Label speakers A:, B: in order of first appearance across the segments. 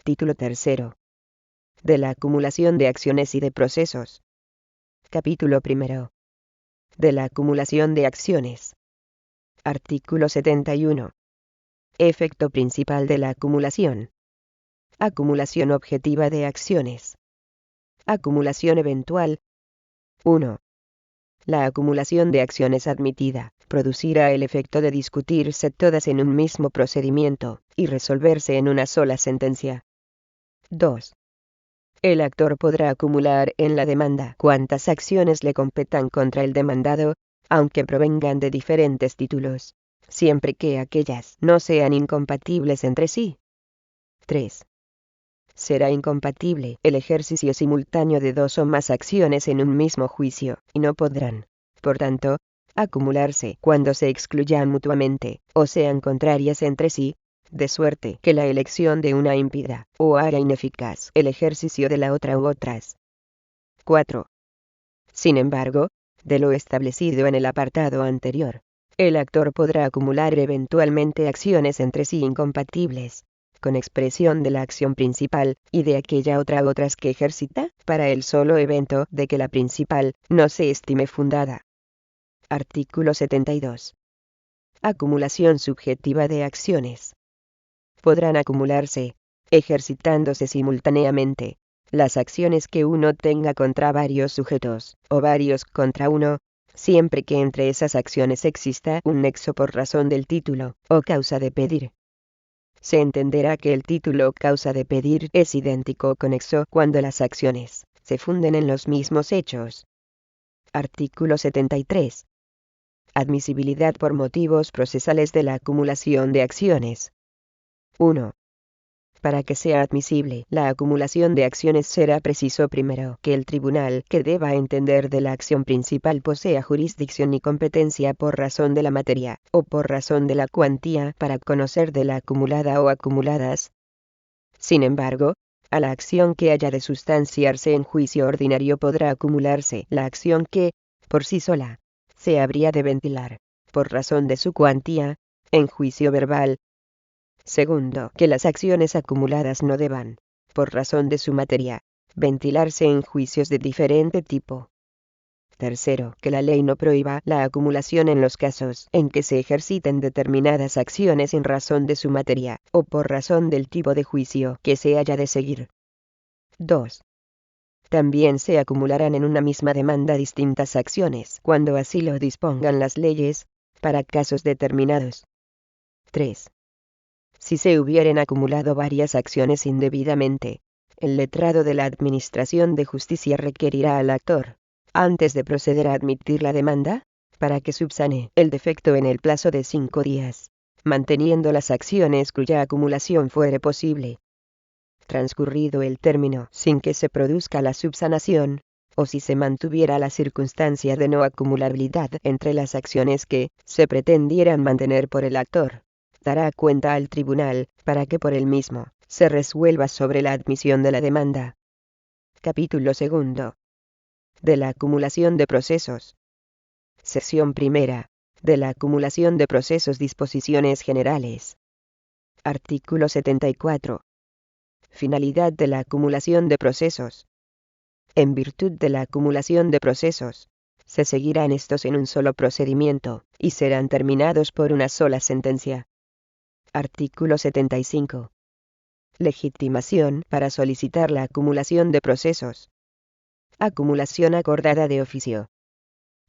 A: Título tercero. De la acumulación de acciones y de procesos. Capítulo primero. De la acumulación de acciones. Artículo 71. Efecto principal de la acumulación. Acumulación objetiva de acciones. Acumulación eventual. 1. La acumulación de acciones admitida producirá el efecto de discutirse todas en un mismo procedimiento y resolverse en una sola sentencia. 2. El actor podrá acumular en la demanda cuantas acciones le competan contra el demandado, aunque provengan de diferentes títulos, siempre que aquellas no sean incompatibles entre sí. 3. Será incompatible el ejercicio simultáneo de dos o más acciones en un mismo juicio, y no podrán, por tanto, acumularse cuando se excluyan mutuamente, o sean contrarias entre sí, de suerte que la elección de una impida, o haga ineficaz el ejercicio de la otra u otras. 4. Sin embargo, de lo establecido en el apartado anterior, el actor podrá acumular eventualmente acciones entre sí incompatibles, con expresión de la acción principal, y de aquella otra u otras que ejercita, para el solo evento de que la principal no se estime fundada. Artículo 72. Acumulación subjetiva de acciones. Podrán acumularse, ejercitándose simultáneamente, las acciones que uno tenga contra varios sujetos, o varios contra uno, siempre que entre esas acciones exista un nexo por razón del título, o causa de pedir. Se entenderá que el título o causa de pedir es idéntico o conexo cuando las acciones se funden en los mismos hechos. Artículo 73. Admisibilidad por motivos procesales de la acumulación de acciones. 1. Para que sea admisible la acumulación de acciones será preciso primero que el tribunal que deba entender de la acción principal posea jurisdicción y competencia por razón de la materia, o por razón de la cuantía para conocer de la acumulada o acumuladas. Sin embargo, a la acción que haya de sustanciarse en juicio ordinario podrá acumularse la acción que, por sí sola, se habría de ventilar, por razón de su cuantía, en juicio verbal. Segundo, que las acciones acumuladas no deban, por razón de su materia, ventilarse en juicios de diferente tipo. Tercero, que la ley no prohíba la acumulación en los casos en que se ejerciten determinadas acciones en razón de su materia, o por razón del tipo de juicio que se haya de seguir. 2. También se acumularán en una misma demanda distintas acciones, cuando así lo dispongan las leyes, para casos determinados. 3. Si se hubieren acumulado varias acciones indebidamente, el letrado de la Administración de Justicia requerirá al actor, antes de proceder a admitir la demanda, para que subsane el defecto en el plazo de 5 días, manteniendo las acciones cuya acumulación fuere posible. Transcurrido el término sin que se produzca la subsanación, o si se mantuviera la circunstancia de no acumulabilidad entre las acciones que se pretendieran mantener por el actor, dará cuenta al tribunal, para que por él mismo se resuelva sobre la admisión de la demanda. Capítulo segundo. De la acumulación de procesos. Sección primera. De la acumulación de procesos. Disposiciones generales. Artículo 74. Finalidad de la acumulación de procesos. En virtud de la acumulación de procesos, se seguirán estos en un solo procedimiento, y serán terminados por una sola sentencia. Artículo 75. Legitimación para solicitar la acumulación de procesos. Acumulación acordada de oficio.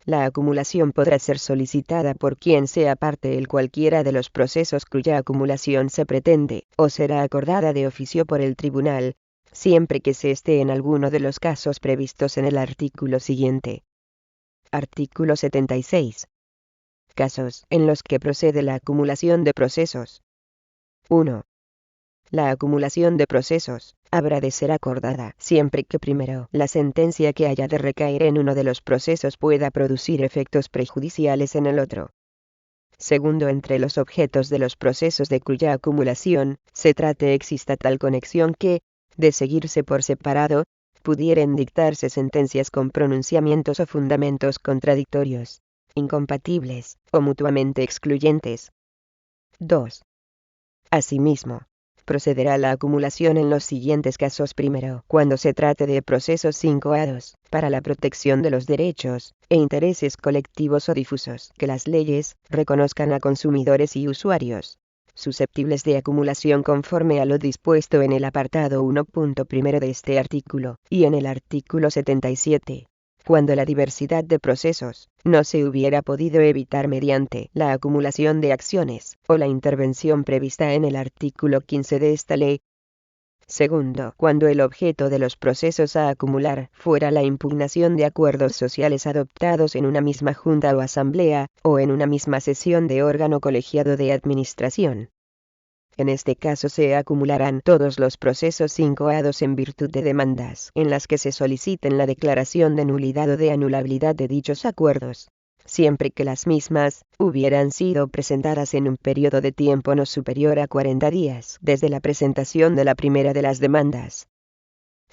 A: La acumulación podrá ser solicitada por quien sea parte en cualquiera de los procesos cuya acumulación se pretende, o será acordada de oficio por el tribunal, siempre que se esté en alguno de los casos previstos en el artículo siguiente. Artículo 76. Casos en los que procede la acumulación de procesos. 1. La acumulación de procesos habrá de ser acordada siempre que primero la sentencia que haya de recaer en uno de los procesos pueda producir efectos prejudiciales en el otro. Segundo, entre los objetos de los procesos de cuya acumulación se trate exista tal conexión que, de seguirse por separado, pudieran dictarse sentencias con pronunciamientos o fundamentos contradictorios, incompatibles o mutuamente excluyentes. 2. Asimismo, procederá la acumulación en los siguientes casos. Primero, cuando se trate de procesos incoados, para la protección de los derechos e intereses colectivos o difusos que las leyes reconozcan a consumidores y usuarios, susceptibles de acumulación conforme a lo dispuesto en el apartado 1.1 de este artículo, y en el artículo 77. Cuando la diversidad de procesos no se hubiera podido evitar mediante la acumulación de acciones o la intervención prevista en el artículo 15 de esta ley. Segundo, cuando el objeto de los procesos a acumular fuera la impugnación de acuerdos sociales adoptados en una misma junta o asamblea, o en una misma sesión de órgano colegiado de administración. En este caso se acumularán todos los procesos incoados en virtud de demandas en las que se soliciten la declaración de nulidad o de anulabilidad de dichos acuerdos, siempre que las mismas hubieran sido presentadas en un periodo de tiempo no superior a 40 días desde la presentación de la primera de las demandas.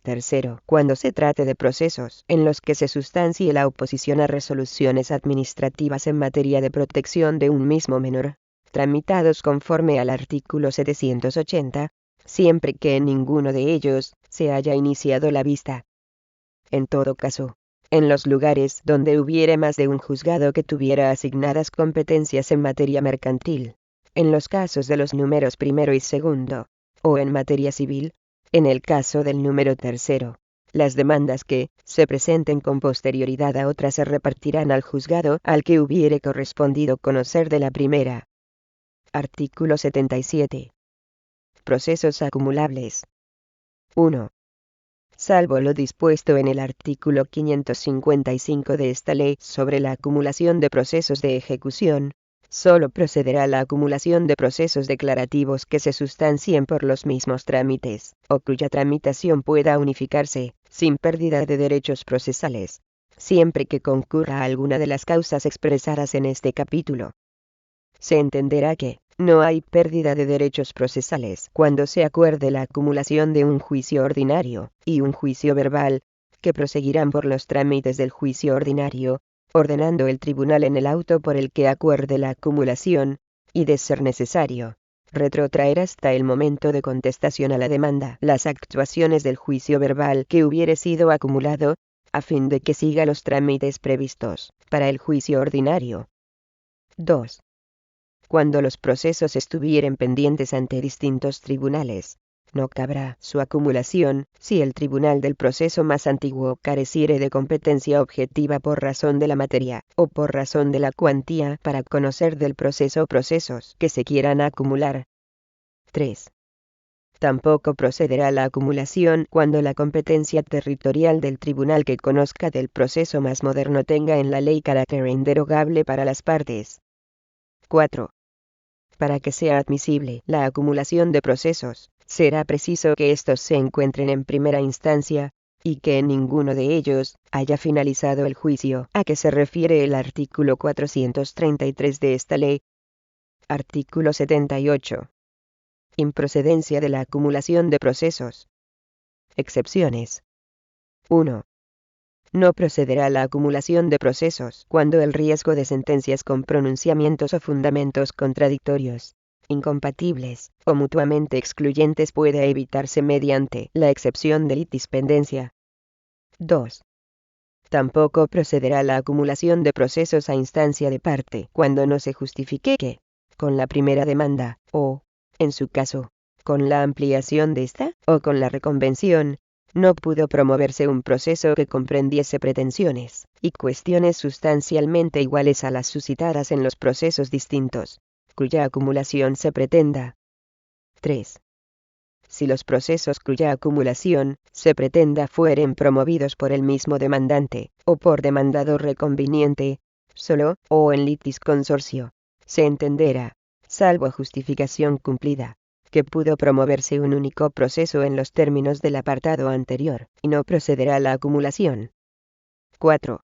A: Tercero, cuando se trate de procesos en los que se sustancie la oposición a resoluciones administrativas en materia de protección de un mismo menor, tramitados conforme al artículo 780, siempre que en ninguno de ellos se haya iniciado la vista. En todo caso, en los lugares donde hubiere más de un juzgado que tuviera asignadas competencias en materia mercantil, en los casos de los números primero y segundo, o en materia civil, en el caso del número tercero, las demandas que se presenten con posterioridad a otras se repartirán al juzgado al que hubiere correspondido conocer de la primera. Artículo 77. Procesos acumulables. 1. Salvo lo dispuesto en el artículo 555 de esta ley sobre la acumulación de procesos de ejecución, solo procederá la acumulación de procesos declarativos que se sustancien por los mismos trámites, o cuya tramitación pueda unificarse, sin pérdida de derechos procesales, siempre que concurra alguna de las causas expresadas en este capítulo. Se entenderá que no hay pérdida de derechos procesales cuando se acuerde la acumulación de un juicio ordinario y un juicio verbal, que proseguirán por los trámites del juicio ordinario, ordenando el tribunal en el auto por el que acuerde la acumulación, y de ser necesario, retrotraer hasta el momento de contestación a la demanda las actuaciones del juicio verbal que hubiere sido acumulado, a fin de que siga los trámites previstos para el juicio ordinario. 2. Cuando los procesos estuvieren pendientes ante distintos tribunales, no cabrá su acumulación si el tribunal del proceso más antiguo careciere de competencia objetiva por razón de la materia, o por razón de la cuantía para conocer del proceso o procesos que se quieran acumular. 3. Tampoco procederá la acumulación cuando la competencia territorial del tribunal que conozca del proceso más moderno tenga en la ley carácter inderogable para las partes. 4. Para que sea admisible la acumulación de procesos, será preciso que estos se encuentren en primera instancia, y que en ninguno de ellos haya finalizado el juicio a que se refiere el artículo 433 de esta ley. Artículo 78. Improcedencia de la acumulación de procesos. Excepciones. 1. No procederá la acumulación de procesos cuando el riesgo de sentencias con pronunciamientos o fundamentos contradictorios, incompatibles o mutuamente excluyentes pueda evitarse mediante la excepción de litis pendencia. 2. Tampoco procederá la acumulación de procesos a instancia de parte cuando no se justifique que, con la primera demanda, o, en su caso, con la ampliación de esta, o con la reconvención, no pudo promoverse un proceso que comprendiese pretensiones y cuestiones sustancialmente iguales a las suscitadas en los procesos distintos, cuya acumulación se pretenda. 3. Si los procesos cuya acumulación se pretenda fueren promovidos por el mismo demandante, o por demandado reconveniente, solo, o en litis consorcio, se entenderá, salvo justificación cumplida, que pudo promoverse un único proceso en los términos del apartado anterior, y no procederá la acumulación. 4.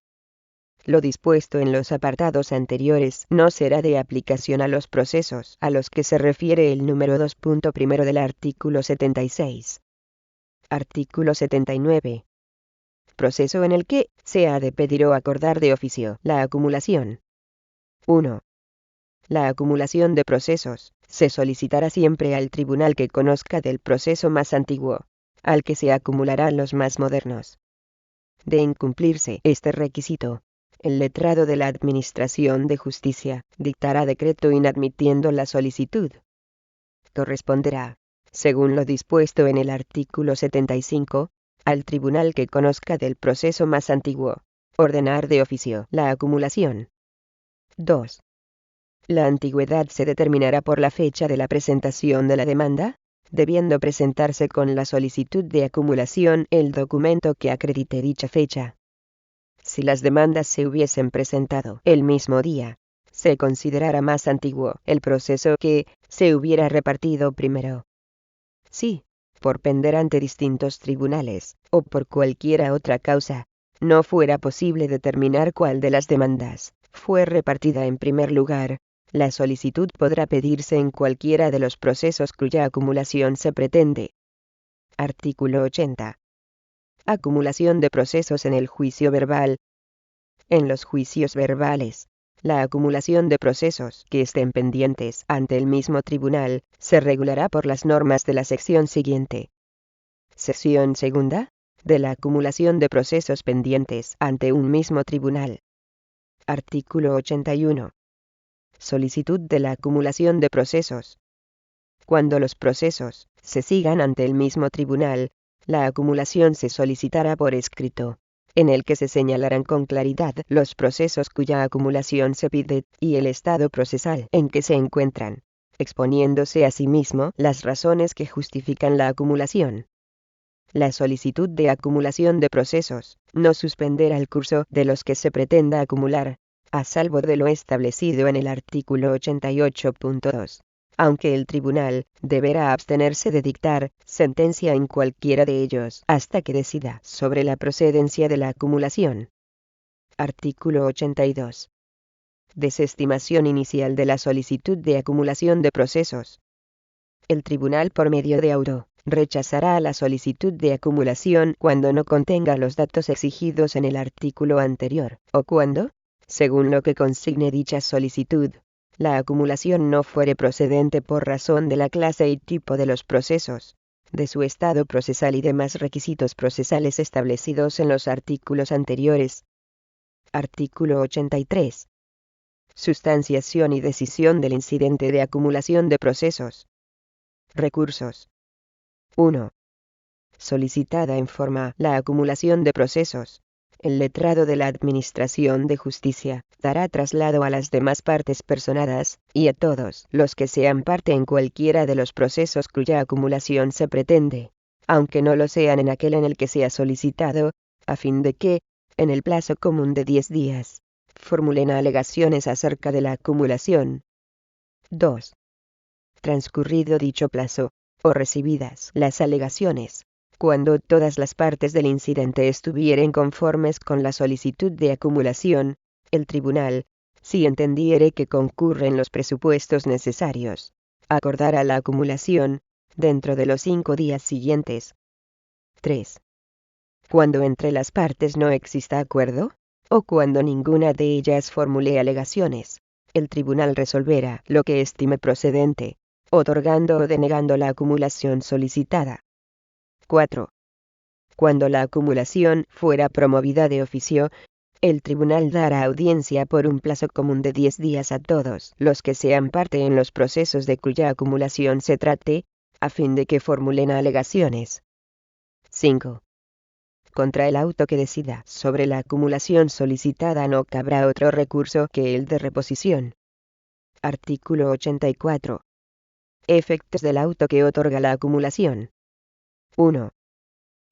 A: Lo dispuesto en los apartados anteriores no será de aplicación a los procesos a los que se refiere el número 2.1 del artículo 76. Artículo 79. Proceso en el que se ha de pedir o acordar de oficio la acumulación. 1. La acumulación de procesos se solicitará siempre al tribunal que conozca del proceso más antiguo, al que se acumularán los más modernos. De incumplirse este requisito, el letrado de la Administración de Justicia dictará decreto inadmitiendo la solicitud. Corresponderá, según lo dispuesto en el artículo 75, al tribunal que conozca del proceso más antiguo, ordenar de oficio la acumulación. 2. La antigüedad se determinará por la fecha de la presentación de la demanda, debiendo presentarse con la solicitud de acumulación el documento que acredite dicha fecha. Si las demandas se hubiesen presentado el mismo día, se considerará más antiguo el proceso que se hubiera repartido primero. Si, por pender ante distintos tribunales, o por cualquiera otra causa, no fuera posible determinar cuál de las demandas fue repartida en primer lugar, la solicitud podrá pedirse en cualquiera de los procesos cuya acumulación se pretende. Artículo 80. Acumulación de procesos en el juicio verbal. En los juicios verbales, la acumulación de procesos que estén pendientes ante el mismo tribunal se regulará por las normas de la sección siguiente. Sección segunda, de la acumulación de procesos pendientes ante un mismo tribunal. Artículo 81. Solicitud de la acumulación de procesos. Cuando los procesos se sigan ante el mismo tribunal, la acumulación se solicitará por escrito, en el que se señalarán con claridad los procesos cuya acumulación se pide y el estado procesal en que se encuentran, exponiéndose asimismo las razones que justifican la acumulación. La solicitud de acumulación de procesos no suspenderá el curso de los que se pretenda acumular, a salvo de lo establecido en el artículo 88.2, aunque el tribunal deberá abstenerse de dictar sentencia en cualquiera de ellos hasta que decida sobre la procedencia de la acumulación. Artículo 82. Desestimación inicial de la solicitud de acumulación de procesos. El tribunal por medio de auto rechazará la solicitud de acumulación cuando no contenga los datos exigidos en el artículo anterior, o cuando, según lo que consigne dicha solicitud, la acumulación no fuere procedente por razón de la clase y tipo de los procesos, de su estado procesal y demás requisitos procesales establecidos en los artículos anteriores. Artículo 83. Sustanciación y decisión del incidente de acumulación de procesos. Recursos. 1. Solicitada en forma la acumulación de procesos, el letrado de la Administración de Justicia dará traslado a las demás partes personadas, y a todos los que sean parte en cualquiera de los procesos cuya acumulación se pretende, aunque no lo sean en aquel en el que sea solicitado, a fin de que, en el plazo común de 10 días, formulen alegaciones acerca de la acumulación. 2. Transcurrido dicho plazo, o recibidas las alegaciones, cuando todas las partes del incidente estuvieren conformes con la solicitud de acumulación, el tribunal, si entendiere que concurren los presupuestos necesarios, acordará la acumulación, dentro de los 5 días siguientes. 3. Cuando entre las partes no exista acuerdo, o cuando ninguna de ellas formule alegaciones, el tribunal resolverá lo que estime procedente, otorgando o denegando la acumulación solicitada. 4. Cuando la acumulación fuera promovida de oficio, el tribunal dará audiencia por un plazo común de 10 días a todos los que sean parte en los procesos de cuya acumulación se trate, a fin de que formulen alegaciones. 5. Contra el auto que decida sobre la acumulación solicitada no cabrá otro recurso que el de reposición. Artículo 84. Efectos del auto que otorga la acumulación. 1.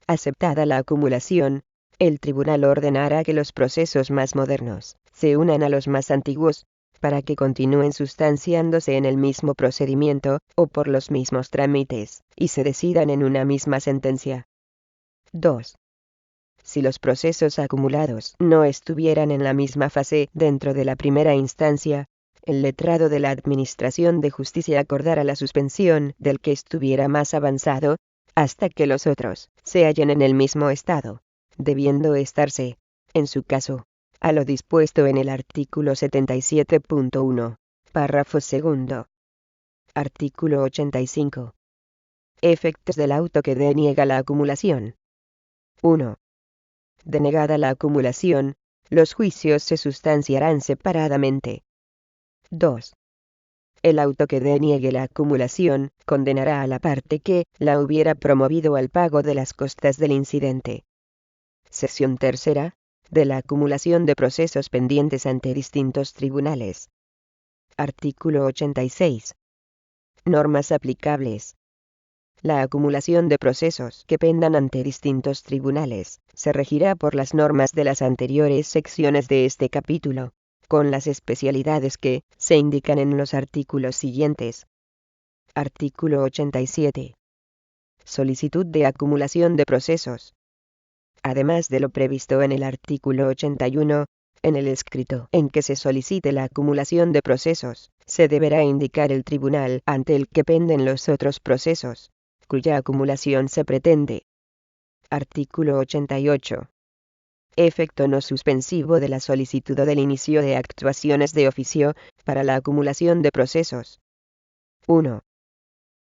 A: Aceptada la acumulación, el tribunal ordenará que los procesos más modernos se unan a los más antiguos, para que continúen sustanciándose en el mismo procedimiento, o por los mismos trámites, y se decidan en una misma sentencia. 2. Si los procesos acumulados no estuvieran en la misma fase dentro de la primera instancia, el letrado de la Administración de Justicia acordará la suspensión del que estuviera más avanzado, hasta que los otros se hallen en el mismo estado, debiendo estarse, en su caso, a lo dispuesto en el artículo 77.1, párrafo segundo. Artículo 85. Efectos del auto que deniega la acumulación. 1. Denegada la acumulación, los juicios se sustanciarán separadamente. 2. El auto que deniegue la acumulación, condenará a la parte que la hubiera promovido al pago de las costas del incidente. Sección tercera, de la acumulación de procesos pendientes ante distintos tribunales. Artículo 86. Normas aplicables. La acumulación de procesos que pendan ante distintos tribunales se regirá por las normas de las anteriores secciones de este capítulo, con las especialidades que se indican en los artículos siguientes. Artículo 87. Solicitud de acumulación de procesos. Además de lo previsto en el artículo 81, en el escrito en que se solicite la acumulación de procesos, se deberá indicar el tribunal ante el que penden los otros procesos, cuya acumulación se pretende. Artículo 88. Efecto no suspensivo de la solicitud o del inicio de actuaciones de oficio para la acumulación de procesos. 1.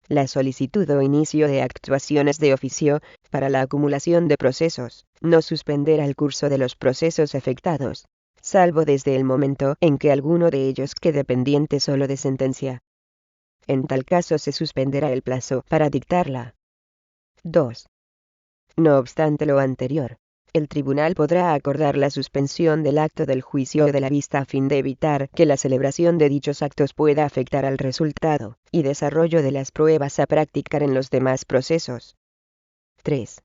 A: La solicitud o inicio de actuaciones de oficio para la acumulación de procesos no suspenderá el curso de los procesos afectados, salvo desde el momento en que alguno de ellos quede pendiente solo de sentencia. En tal caso se suspenderá el plazo para dictarla. 2. No obstante lo anterior, el tribunal podrá acordar la suspensión del acto del juicio o de la vista a fin de evitar que la celebración de dichos actos pueda afectar al resultado y desarrollo de las pruebas a practicar en los demás procesos. 3.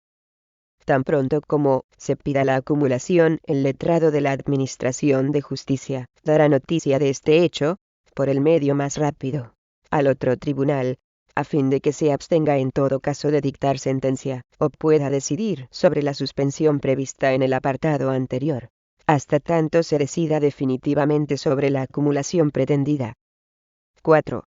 A: Tan pronto como se pida la acumulación, el letrado de la Administración de Justicia dará noticia de este hecho, por el medio más rápido, al otro tribunal, a fin de que se abstenga en todo caso de dictar sentencia, o pueda decidir sobre la suspensión prevista en el apartado anterior, hasta tanto se decida definitivamente sobre la acumulación pretendida. 4.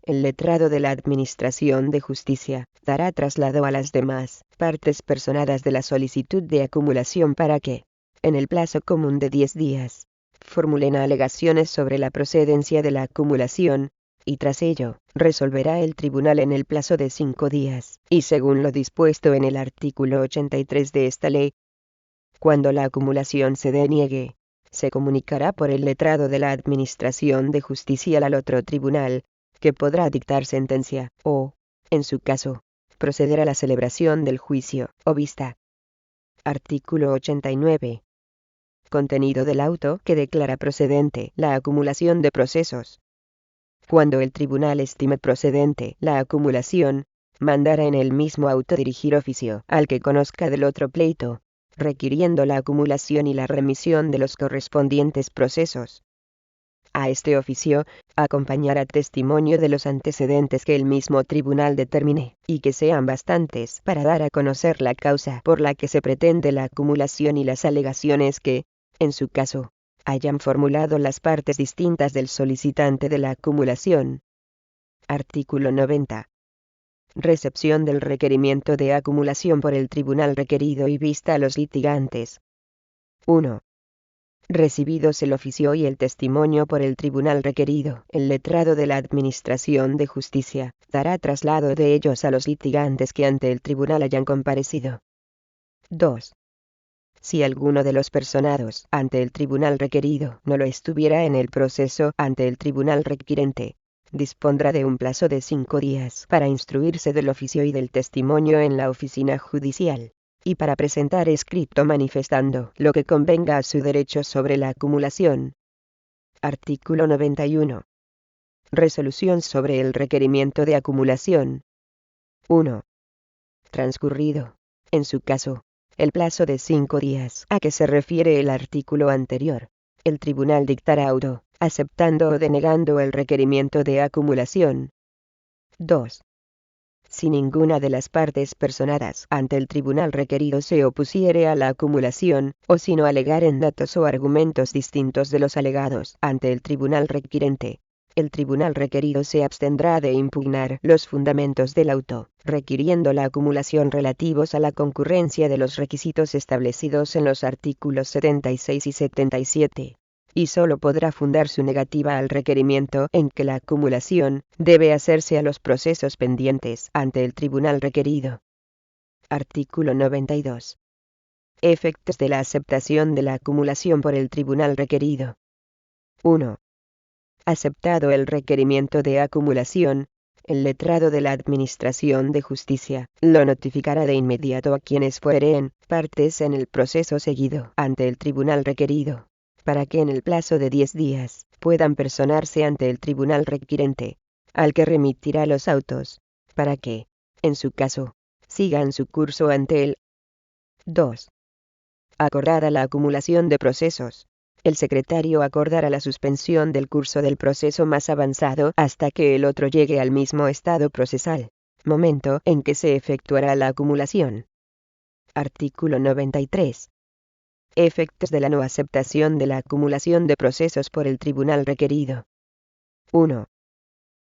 A: El letrado de la Administración de Justicia dará traslado a las demás partes personadas de la solicitud de acumulación para que, en el plazo común de 10 días, formulen alegaciones sobre la procedencia de la acumulación, y tras ello, resolverá el tribunal en el plazo de 5 días, y según lo dispuesto en el artículo 83 de esta ley. Cuando la acumulación se deniegue, se comunicará por el letrado de la Administración de Justicia al otro tribunal, que podrá dictar sentencia, o, en su caso, proceder a la celebración del juicio, o vista. Artículo 89. Contenido del auto que declara procedente la acumulación de procesos. Cuando el tribunal estime procedente la acumulación, mandará en el mismo auto dirigir oficio al que conozca del otro pleito, requiriendo la acumulación y la remisión de los correspondientes procesos. A este oficio acompañará testimonio de los antecedentes que el mismo tribunal determine, y que sean bastantes para dar a conocer la causa por la que se pretende la acumulación y las alegaciones que, en su caso, hayan formulado las partes distintas del solicitante de la acumulación. Artículo 90. Recepción del requerimiento de acumulación por el tribunal requerido y vista a los litigantes. 1. Recibidos el oficio y el testimonio por el tribunal requerido, el letrado de la Administración de Justicia dará traslado de ellos a los litigantes que ante el tribunal hayan comparecido. 2. Si alguno de los personados ante el tribunal requerido no lo estuviera en el proceso ante el tribunal requirente, dispondrá de un plazo de 5 días para instruirse del oficio y del testimonio en la oficina judicial, y para presentar escrito manifestando lo que convenga a su derecho sobre la acumulación. Artículo 91. Resolución sobre el requerimiento de acumulación. 1. Transcurrido, en su caso, el plazo de 5 días a que se refiere el artículo anterior, el tribunal dictará auto, aceptando o denegando el requerimiento de acumulación. 2. Si ninguna de las partes personadas ante el tribunal requerido se opusiere a la acumulación, o si no alegaren datos o argumentos distintos de los alegados ante el tribunal requirente, el tribunal requerido se abstendrá de impugnar los fundamentos del auto, requiriendo la acumulación relativos a la concurrencia de los requisitos establecidos en los artículos 76 y 77 y solo podrá fundar su negativa al requerimiento en que la acumulación debe hacerse a los procesos pendientes ante el tribunal requerido. Artículo 92. Efectos de la aceptación de la acumulación por el tribunal requerido. 1. Aceptado el requerimiento de acumulación, el letrado de la Administración de Justicia lo notificará de inmediato a quienes fueren partes en el proceso seguido ante el tribunal requerido, para que en el plazo de 10 días puedan personarse ante el tribunal requirente, al que remitirá los autos, para que, en su caso, sigan su curso ante él. 2. Acordada la acumulación de procesos, el secretario acordará la suspensión del curso del proceso más avanzado hasta que el otro llegue al mismo estado procesal, momento en que se efectuará la acumulación. Artículo 93. Efectos de la no aceptación de la acumulación de procesos por el tribunal requerido. 1.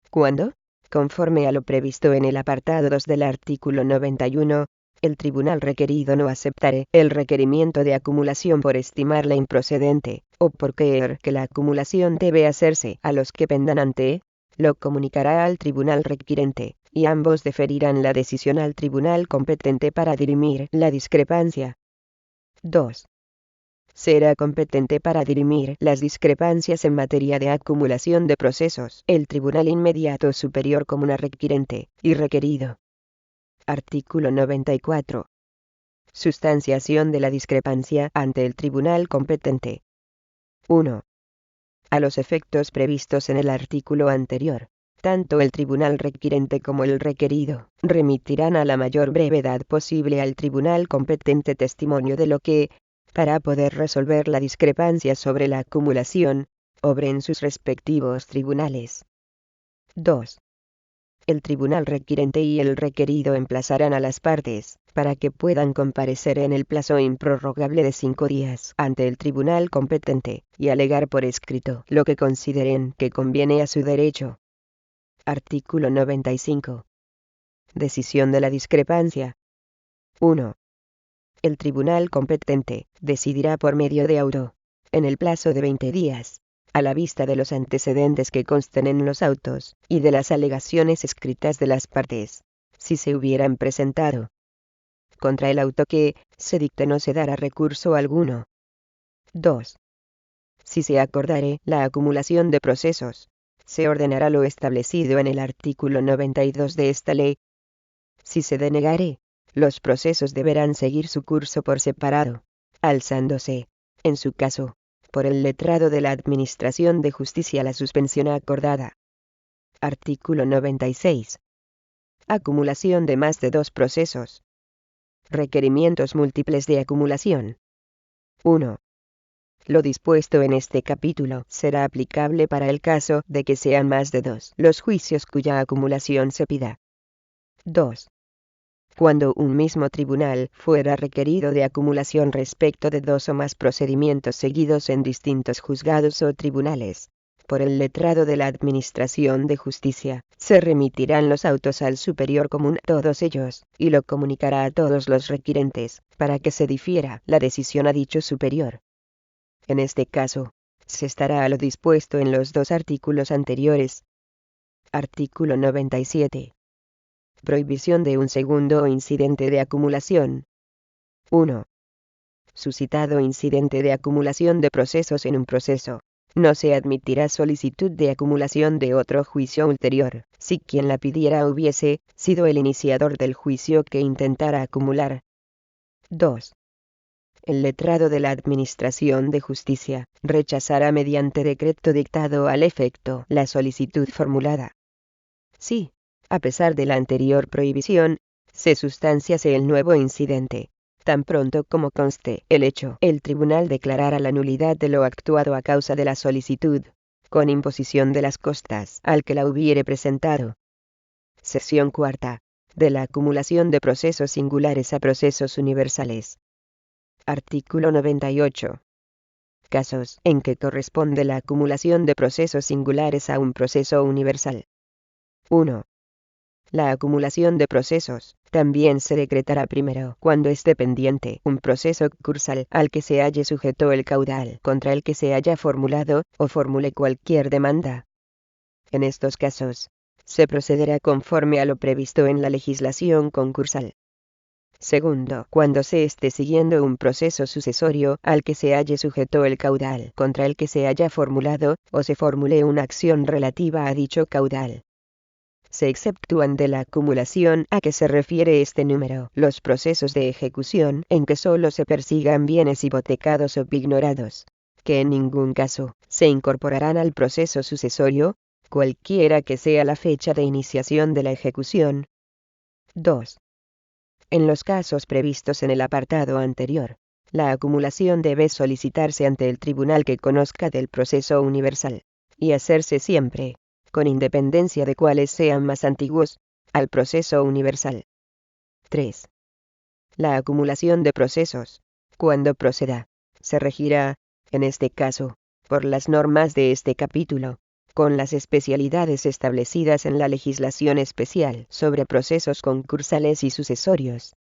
A: Cuando, conforme a lo previsto en el apartado 2 del artículo 91, el tribunal requerido no aceptare el requerimiento de acumulación por estimarla improcedente, o por creer que la acumulación debe hacerse a los que pendan ante, lo comunicará al tribunal requirente, y ambos deferirán la decisión al tribunal competente para dirimir la discrepancia. 2. Será competente para dirimir las discrepancias en materia de acumulación de procesos el tribunal inmediato superior común a requirente y requerido. Artículo 94. Sustanciación de la discrepancia ante el tribunal competente. 1. A los efectos previstos en el artículo anterior, tanto el tribunal requirente como el requerido remitirán a la mayor brevedad posible al tribunal competente testimonio de lo que, para poder resolver la discrepancia sobre la acumulación, obre en sus respectivos tribunales. 2. El tribunal requirente y el requerido emplazarán a las partes, para que puedan comparecer en el plazo improrrogable de 5 días ante el tribunal competente, y alegar por escrito lo que consideren que conviene a su derecho. Artículo 95. Decisión de la discrepancia. 1. El tribunal competente decidirá por medio de auto, en el plazo de 20 días, a la vista de los antecedentes que consten en los autos, y de las alegaciones escritas de las partes, si se hubieran presentado. Contra el auto que se dicte no se dará recurso alguno. 2. Si se acordare la acumulación de procesos, se ordenará lo establecido en el artículo 92 de esta ley. Si se denegare, los procesos deberán seguir su curso por separado, alzándose, en su caso, por el letrado de la Administración de Justicia la suspensión acordada. Artículo 96. Acumulación de más de 2 procesos. Requerimientos múltiples de acumulación. 1. Lo dispuesto en este capítulo será aplicable para el caso de que sean más de 2 los juicios cuya acumulación se pida. 2. Cuando un mismo tribunal fuera requerido de acumulación respecto de 2 o más procedimientos seguidos en distintos juzgados o tribunales, por el letrado de la Administración de Justicia, se remitirán los autos al superior común todos ellos, y lo comunicará a todos los requirentes, para que se difiera la decisión a dicho superior. En este caso, se estará a lo dispuesto en los 2 artículos anteriores. Artículo 97. Prohibición de un segundo incidente de acumulación. 1. Suscitado incidente de acumulación de procesos en un proceso, no se admitirá solicitud de acumulación de otro juicio ulterior, si quien la pidiera hubiese sido el iniciador del juicio que intentara acumular. 2. El letrado de la Administración de Justicia rechazará mediante decreto dictado al efecto la solicitud formulada. Sí, a pesar de la anterior prohibición, se sustanciase el nuevo incidente. Tan pronto como conste el hecho, el tribunal declarará la nulidad de lo actuado a causa de la solicitud, con imposición de las costas al que la hubiere presentado. Sección cuarta. De la acumulación de procesos singulares a procesos universales. Artículo 98. Casos en que corresponde la acumulación de procesos singulares a un proceso universal. 1. La acumulación de procesos también se decretará primero cuando esté pendiente un proceso concursal al que se halle sujeto el caudal contra el que se haya formulado o formule cualquier demanda. En estos casos, se procederá conforme a lo previsto en la legislación concursal. Segundo, cuando se esté siguiendo un proceso sucesorio al que se halle sujeto el caudal contra el que se haya formulado o se formule una acción relativa a dicho caudal. Se exceptúan de la acumulación a que se refiere este número los procesos de ejecución en que solo se persigan bienes hipotecados o pignorados, que en ningún caso se incorporarán al proceso sucesorio, cualquiera que sea la fecha de iniciación de la ejecución. 2. En los casos previstos en el apartado anterior, la acumulación debe solicitarse ante el tribunal que conozca del proceso universal, y hacerse siempre, con independencia de cuáles sean más antiguos, al proceso universal. 3. La acumulación de procesos, cuando proceda, se regirá, en este caso, por las normas de este capítulo, con las especialidades establecidas en la legislación especial sobre procesos concursales y sucesorios.